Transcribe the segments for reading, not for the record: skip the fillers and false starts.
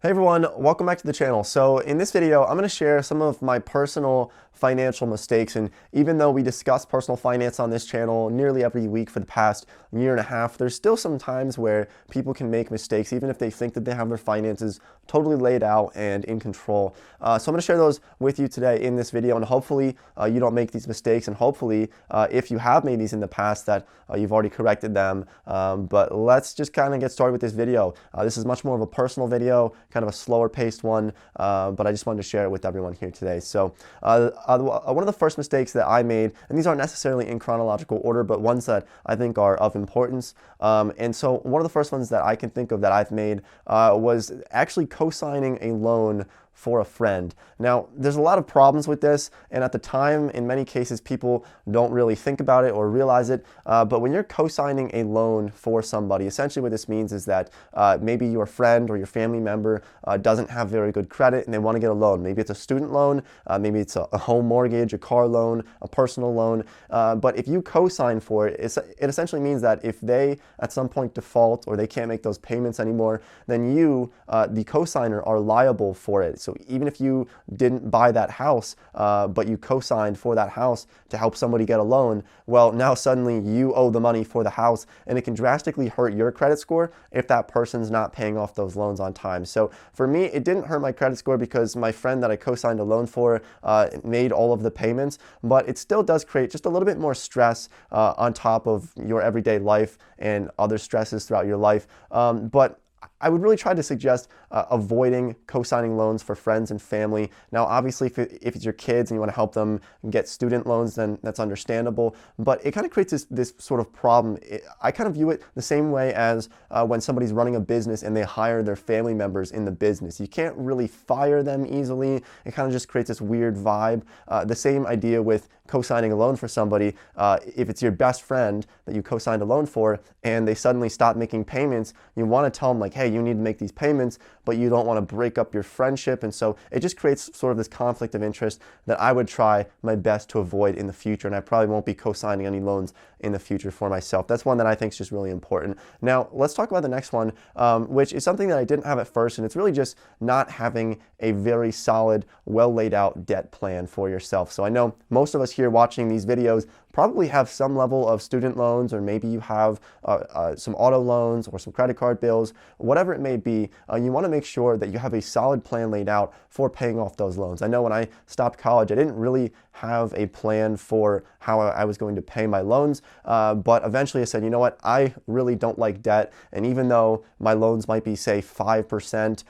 Hey everyone, welcome back to the channel. So in this video, I'm going to share some of my personal financial mistakes. And even though we discuss personal finance on this channel nearly every week for the past year and a half, there's still some times where people can make mistakes, even if they think that they have their finances totally laid out and in control. So I'm going to share those with you today in this video, and hopefully you don't make these mistakes, and hopefully if you have made these in the past that you've already corrected them. But let's just kind of get started with this video. This is much more of a personal video, kind of a slower paced one, but I just wanted to share it with everyone here today. So one of the first mistakes that I made, and these aren't necessarily in chronological order, but ones that I think are of importance. And so one of the first ones that I can think of that I've made was actually co-signing a loan for a friend. Now, there's a lot of problems with this, and at the time, in many cases, people don't really think about it or realize it, but when you're co-signing a loan for somebody, essentially what this means is that maybe your friend or your family member doesn't have very good credit and they want to get a loan. Maybe it's a student loan, maybe it's a home mortgage, a car loan, a personal loan, but if you co-sign for it, it essentially means that if they at some point default or they can't make those payments anymore, then you, the co-signer, are liable for it. So even if you didn't buy that house, but you co-signed for that house to help somebody get a loan, well, now suddenly you owe the money for the house, and it can drastically hurt your credit score if that person's not paying off those loans on time. So for me, it didn't hurt my credit score because my friend that I co-signed a loan for made all of the payments, but it still does create just a little bit more stress on top of your everyday life and other stresses throughout your life. But I would really try to suggest avoiding co-signing loans for friends and family. Now, obviously, if it's your kids and you want to help them get student loans, then that's understandable. But it kind of creates this sort of problem. I kind of view it the same way as when somebody's running a business and they hire their family members in the business. You can't really fire them easily. It kind of just creates this weird vibe. The same idea with co-signing a loan for somebody. If it's your best friend that you co-signed a loan for and they suddenly stop making payments, you want to tell them like, hey, you need to make these payments, but you don't want to break up your friendship. And so it just creates sort of this conflict of interest that I would try my best to avoid in the future. And I probably won't be co-signing any loans in the future for myself. That's one that I think is just really important. Now, let's talk about the next one, which is something that I didn't have at first. And it's really just not having a very solid, well laid out debt plan for yourself. So I know most of us here watching these videos probably have some level of student loans, or maybe you have some auto loans or some credit card bills, whatever it may be. You want to make sure that you have a solid plan laid out for paying off those loans. I know when I stopped college, I didn't really have a plan for how I was going to pay my loans, but eventually I said, you know what, I really don't like debt, and even though my loans might be, say, 5%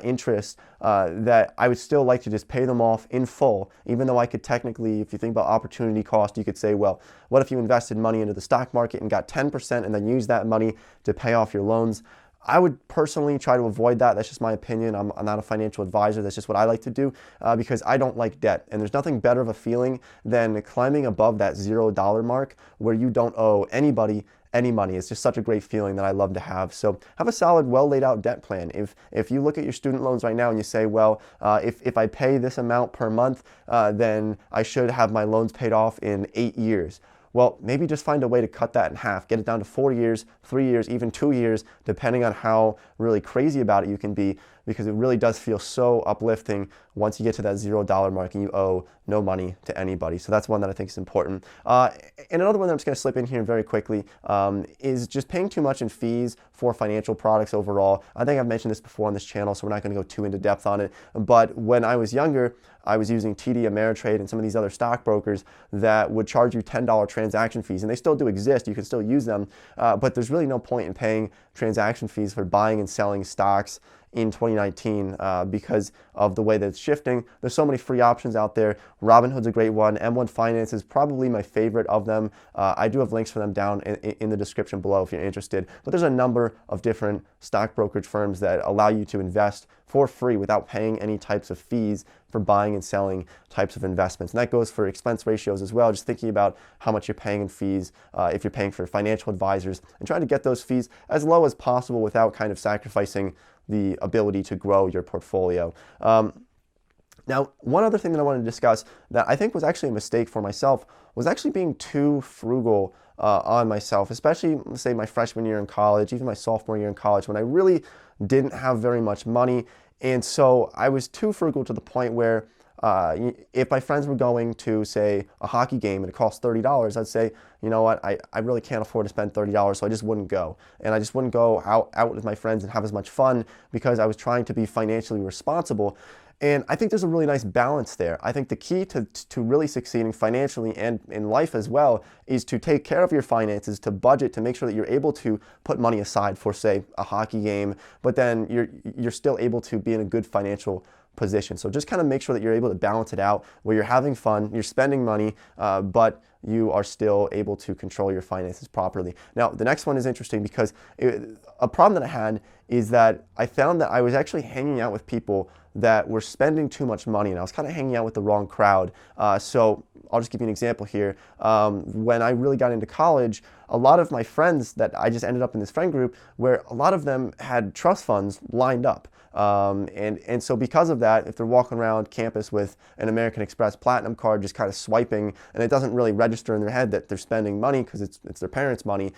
interest, that I would still like to just pay them off in full, even though I could technically, if you think about opportunity cost, you could say, well, what if you invested money into the stock market and got 10% and then use that money to pay off your loans? I would personally try to avoid that. That's just my opinion. I'm not a financial advisor. That's just what I like to do because I don't like debt. And there's nothing better of a feeling than climbing above that $0 mark where you don't owe anybody any money. It's just such a great feeling that I love to have. So have a solid, well laid out debt plan. If you look at your student loans right now and you say, well, if I pay this amount per month, then I should have my loans paid off in 8 years. Well, maybe just find a way to cut that in half, get it down to 4 years, 3 years, even 2 years, depending on how really crazy about it you can be, because it really does feel so uplifting once you get to that $0 mark and you owe no money to anybody. So that's one that I think is important. And another one that I'm just going to slip in here very quickly is just paying too much in fees for financial products overall. I think I've mentioned this before on this channel, so we're not going to go too into depth on it. But when I was younger, I was using TD Ameritrade and some of these other stockbrokers that would charge you $10 transaction fees, and they still do exist. You can still use them, but there's really no point in paying transaction fees for buying and selling stocks in 2019 because of the way that it's shifting. There's so many free options out there. Robinhood's a great one. M1 Finance is probably my favorite of them. I do have links for them down in the description below if you're interested. But there's a number of different stock brokerage firms that allow you to invest for free without paying any types of fees for buying and selling types of investments. And that goes for expense ratios as well, just thinking about how much you're paying in fees if you're paying for financial advisors, and trying to get those fees as low as possible without kind of sacrificing the ability to grow your portfolio. Now, one other thing that I wanted to discuss that I think was actually a mistake for myself was actually being too frugal on myself, especially say my freshman year in college, even my sophomore year in college, when I really didn't have very much money. And so I was too frugal to the point where if my friends were going to, say, a hockey game and it cost $30, I'd say, you know what, I really can't afford to spend $30, so I just wouldn't go. And I just wouldn't go out with my friends and have as much fun because I was trying to be financially responsible. And I think there's a really nice balance there. I think the key to really succeeding financially and in life as well is to take care of your finances, to budget, to make sure that you're able to put money aside for, say, a hockey game, but then you're still able to be in a good financial position. So just kind of make sure that you're able to balance it out where you're having fun, you're spending money, but you are still able to control your finances properly. Now, the next one is interesting because a problem that I had is that I found that I was actually hanging out with people that were spending too much money, and I was kind of hanging out with the wrong crowd. So I'll just give you an example here. When I really got into college, a lot of my friends that I just ended up in this friend group where a lot of them had trust funds lined up. And so because of that, if they're walking around campus with an American Express Platinum card just kind of swiping, and it doesn't really register in their head that they're spending money because it's their parents' money.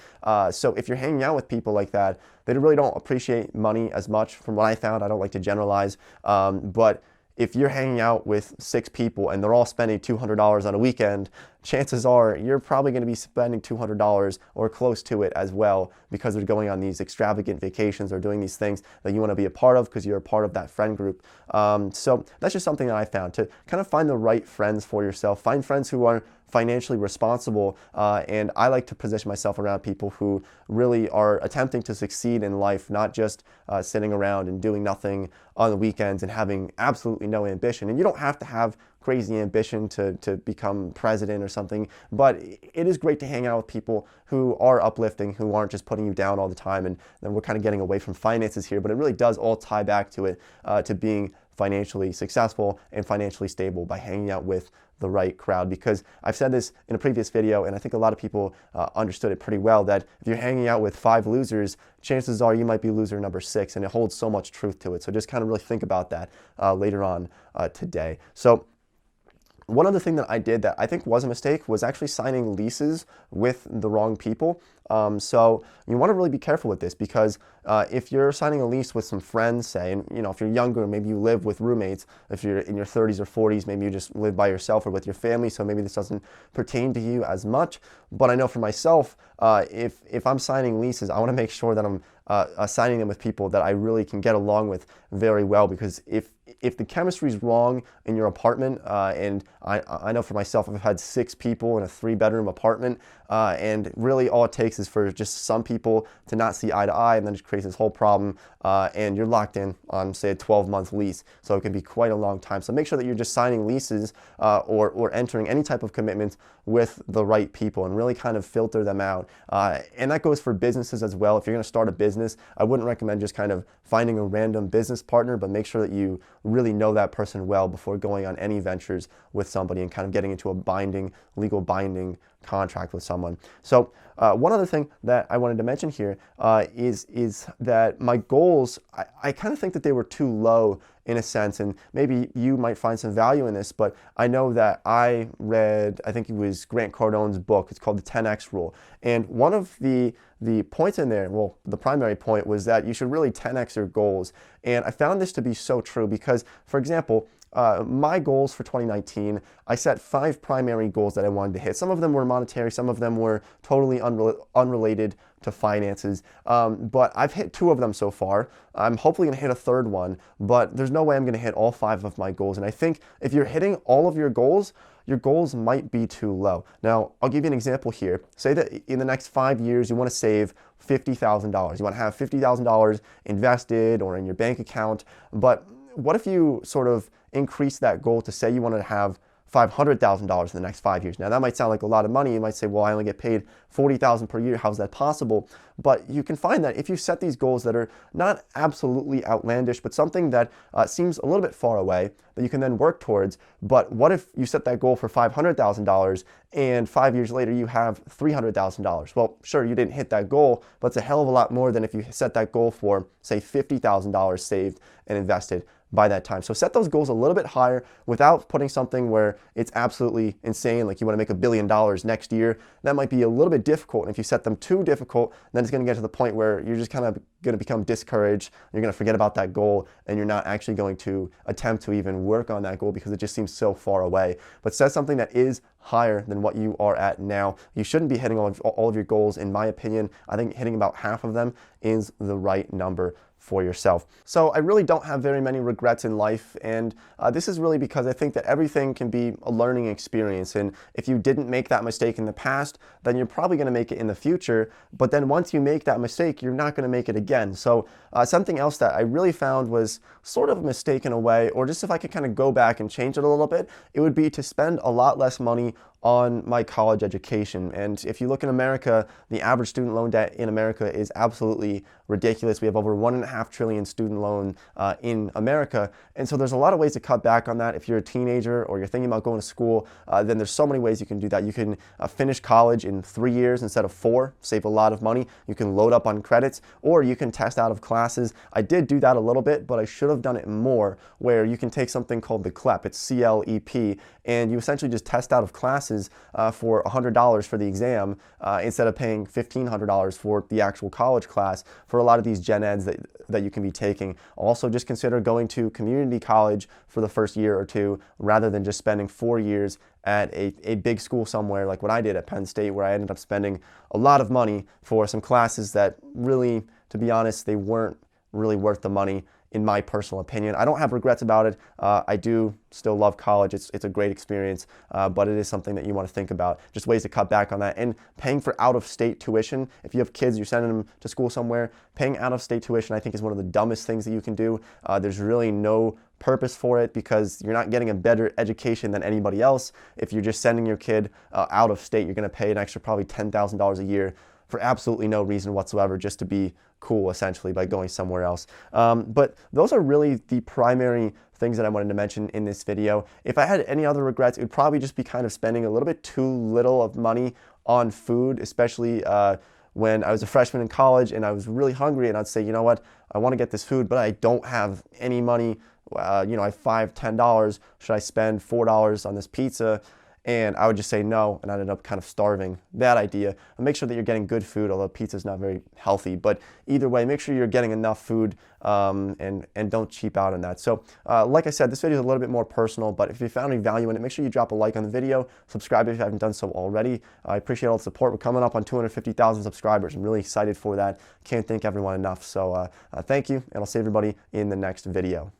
So if you're hanging out with people like that, they really don't appreciate money as much from what I found. I don't like to generalize, but if you're hanging out with 6 people and they're all spending $200 on a weekend, chances are you're probably going to be spending $200 or close to it as well because they're going on these extravagant vacations or doing these things that you want to be a part of because you're a part of that friend group. So that's just something that I found, to kind of find the right friends for yourself. Find friends who are financially responsible, and I like to position myself around people who really are attempting to succeed in life, not just sitting around and doing nothing on the weekends and having absolutely no ambition. And you don't have to have crazy ambition to become president or something, but it is great to hang out with people who are uplifting, who aren't just putting you down all the time. And then we're kind of getting away from finances here, but it really does all tie back to it, to being financially successful and financially stable by hanging out with the right crowd. Because I've said this in a previous video, and I think a lot of people understood it pretty well, that if you're hanging out with 5 losers, chances are you might be loser number 6, and it holds so much truth to it. So just kind of really think about that later on today. So one other thing that I did that I think was a mistake was actually signing leases with the wrong people. So you want to really be careful with this, because if you're signing a lease with some friends, say, and if you're younger, maybe you live with roommates. If you're in your 30s or 40s, maybe you just live by yourself or with your family, so maybe this doesn't pertain to you as much. But I know for myself, if I'm signing leases, I want to make sure that I'm signing them with people that I really can get along with very well, because if the chemistry is wrong in your apartment, and I know for myself, I've had 6 people in a 3-bedroom apartment, and really all it takes is for just some people to not see eye to eye, and then it creates this whole problem, and you're locked in on, say, a 12-month lease. So it can be quite a long time. So make sure that you're just signing leases or entering any type of commitments with the right people, and really kind of filter them out. And that goes for businesses as well. If you're going to start a business, I wouldn't recommend just kind of finding a random business partner, but make sure that you really know that person well before going on any ventures with somebody and kind of getting into a legal binding contract with someone. So one other thing that I wanted to mention here is that my goals, I kind of think that they were too low in a sense, and maybe you might find some value in this, but I know that I read, I think it was Grant Cardone's book. It's called the 10X Rule. And one of the points in there, well, the primary point was that you should really 10X your goals. And I found this to be so true because, for example, my goals for 2019, I set 5 primary goals that I wanted to hit. Some of them were monetary, some of them were totally unrelated to finances, but I've hit 2 of them so far. I'm hopefully going to hit a 3rd one, but there's no way I'm going to hit all 5 of my goals. And I think if you're hitting all of your goals might be too low. Now, I'll give you an example here. Say that in the next 5 years, you want to save $50,000. You want to have $50,000 invested or in your bank account, but what if you sort of increase that goal to say you want to have $500,000 in the next 5 years? Now that might sound like a lot of money. You might say, well, I only get paid $40,000 per year. How's that possible? But you can find that if you set these goals that are not absolutely outlandish, but something that seems a little bit far away, that you can then work towards. But what if you set that goal for $500,000 and 5 years later you have $300,000? Well, sure, you didn't hit that goal, but it's a hell of a lot more than if you set that goal for, say, $50,000 saved and invested by that time. So set those goals a little bit higher without putting something where it's absolutely insane, like you want to make $1 billion next year. That might be a little bit difficult. And if you set them too difficult, then it's going to get to the point where you're just kind of going to become discouraged. You're going to forget about that goal, and you're not actually going to attempt to even work on that goal because it just seems so far away. But set something that is higher than what you are at now. You shouldn't be hitting all of your goals, in my opinion. I think hitting about half of them is the right number for yourself. So I really don't have very many regrets in life, and this is really because I think that everything can be a learning experience, and if you didn't make that mistake in the past, then you're probably going to make it in the future, but then once you make that mistake, you're not going to make it again. So something else that I really found was sort of a mistake in a way, or just if I could kind of go back and change it a little bit, it would be to spend a lot less money on my college education. And if you look in America, the average student loan debt in America is absolutely ridiculous. We have over $1.5 trillion student loan in America. And so there's a lot of ways to cut back on that. If you're a teenager or you're thinking about going to school, then there's so many ways you can do that. You can finish college in 3 years instead of 4, save a lot of money. You can load up on credits, or you can test out of classes. I did do that a little bit, but I should have done it more, where you can take something called the CLEP. It's CLEP, and you essentially just test out of classes for $100 for the exam instead of paying $1,500 for the actual college class for a lot of these gen eds that you can be taking. Also, just consider going to community college for the first year or two rather than just spending 4 years at a big school somewhere like what I did at Penn State, where I ended up spending a lot of money for some classes that really, to be honest, they weren't really worth the money, in my personal opinion. I don't have regrets about it. I do still love college. It's a great experience, but it is something that you want to think about. Just ways to cut back on that. And paying for out-of-state tuition. If you have kids, you're sending them to school somewhere, paying out-of-state tuition I think is one of the dumbest things that you can do. There's really no purpose for it because you're not getting a better education than anybody else. If you're just sending your kid out of state, you're going to pay an extra probably $10,000 a year for absolutely no reason whatsoever, just to be cool, essentially, by going somewhere else. But those are really the primary things that I wanted to mention in this video. If I had any other regrets, it would probably just be kind of spending a little bit too little of money on food, especially when I was a freshman in college and I was really hungry, and I'd say, you know what, I want to get this food, but I don't have any money. I have $5, $10. Should I spend $4 on this pizza? And I would just say no, and I ended up kind of starving. Bad idea. And make sure that you're getting good food, although pizza is not very healthy. But either way, make sure you're getting enough food and don't cheap out on that. So like I said, this video is a little bit more personal, but if you found any value in it, make sure you drop a like on the video, subscribe if you haven't done so already. I appreciate all the support. We're coming up on 250,000 subscribers. I'm really excited for that. Can't thank everyone enough. So thank you, and I'll see everybody in the next video.